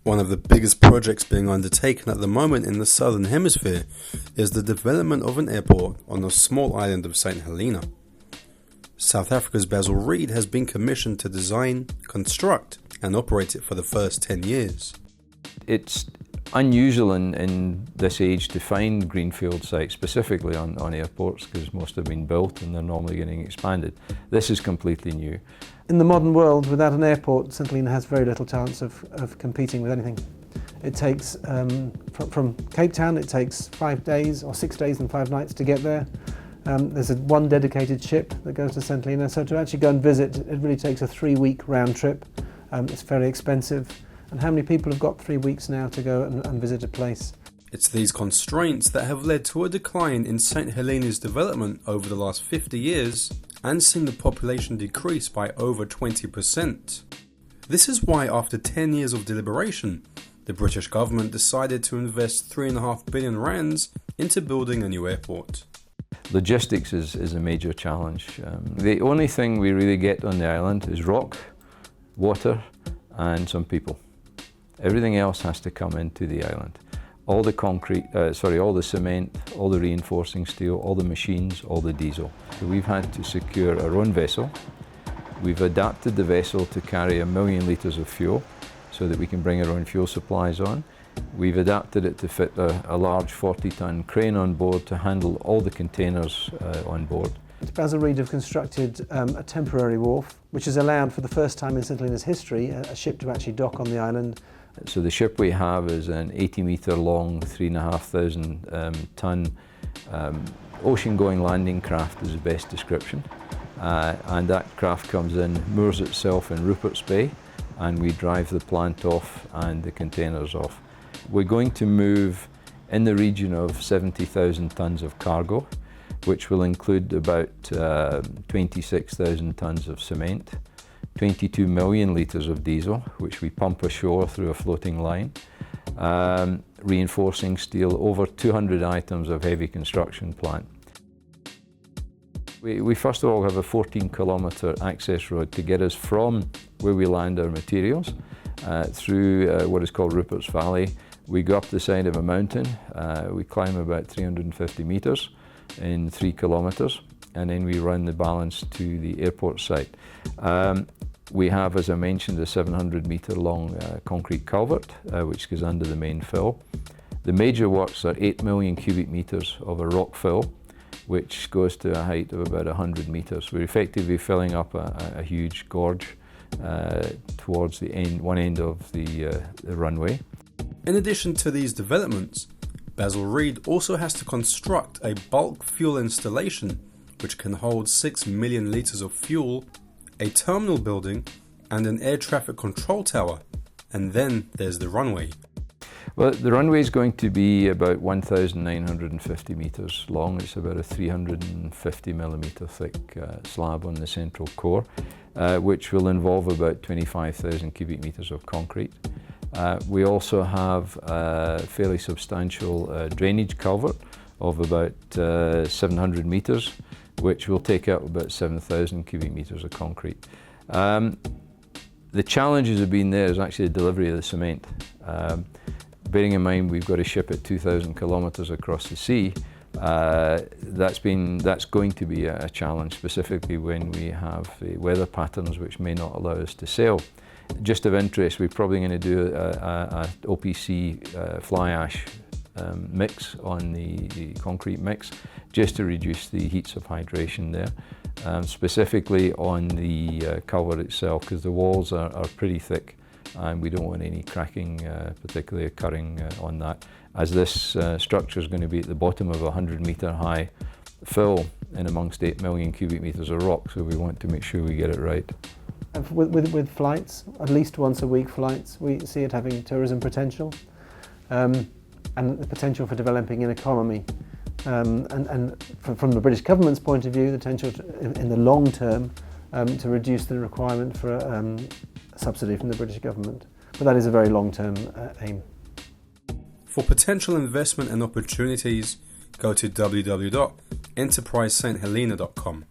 One of the biggest projects being undertaken at the moment in the Southern Hemisphere is the development of an airport on the small island of St Helena. South Africa's Basil has been commissioned to design, construct and operate it for the first 10 years. It's unusual in this age to find greenfield sites, specifically on airports, because most have been built and they're normally getting expanded. This is completely new. In the modern world, without an airport, St Helena has very little chance of competing with anything. It takes, from Cape Town, it takes 5 days or 6 days and 5 nights to get there. There's one dedicated ship that goes to St Helena, so to actually go and visit, it really takes a 3-week round trip. It's fairly expensive. And how many people have got 3 weeks now to go and visit a place? It's these constraints that have led to a decline in St Helena's development over the last 50 years and seen the population decrease by over 20%. This is why, after 10 years of deliberation, the British government decided to invest R3.5 billion into building a new airport. Logistics is a major challenge. The only thing we really get on the island is rock, water and some people. Everything else has to come into the island. All the concrete, all the cement, all the reinforcing steel, all the machines, all the diesel. So we've had to secure our own vessel. We've adapted the vessel to carry 1 million litres of fuel so that we can bring our own fuel supplies on. We've adapted it to fit a large 40-ton crane on board to handle all the containers on board. Basil have constructed a temporary wharf, which has allowed for the first time in St Helena's history a ship to actually dock on the island. So the ship we have is an 80-metre long, 3,500 ton ocean-going landing craft is the best description. And that craft comes in, moors itself in Rupert's Bay, and we drive the plant off and the containers off. We're going to move in the region of 70,000 tons of cargo, which will include about 26,000 tons of cement, 22 million litres of diesel, which we pump ashore through a floating line, reinforcing steel, over 200 items of heavy construction plant. We first of all have a 14-kilometre access road to get us from where we land our materials through what is called Rupert's Valley. We go up the side of a mountain, we climb about 350 metres in 3 kilometres, and then we run the balance to the airport site. We have, as I mentioned, a 700-metre long concrete culvert which goes under the main fill. The major works are 8 million cubic metres of a rock fill, which goes to a height of about 100 metres. We're effectively filling up a huge gorge towards the one end of the runway. In addition to these developments, Basil also has to construct a bulk fuel installation which can hold 6 million litres of fuel, a terminal building and an air traffic control tower, and then there's the runway. Well, the runway is going to be about 1,950 metres long. It's about a 350 millimetre thick slab on the central core, which will involve about 25,000 cubic metres of concrete. We also have a fairly substantial drainage culvert of about 700 metres, which will take out about 7,000 cubic metres of concrete. The challenges have been there is actually the delivery of the cement. Bearing in mind we've got a ship at 2,000 kilometres across the sea, that's going to be a challenge, specifically when we have weather patterns which may not allow us to sail. Just of interest, we're probably going to do a OPC fly ash mix on the concrete mix, just to reduce the heats of hydration there, specifically on the culvert itself, because the walls are pretty thick and we don't want any cracking particularly occurring on that, as this structure is going to be at the bottom of a 100-metre high fill in amongst 8 million cubic metres of rock, so we want to make sure we get it right. With flights, at least once a week flights, we see it having tourism potential and the potential for developing an economy. And from the British government's point of view, the potential in the long term to reduce the requirement for a subsidy from the British government. But that is a very long-term aim. For potential investment and opportunities, go to www.enterprisesthelena.com.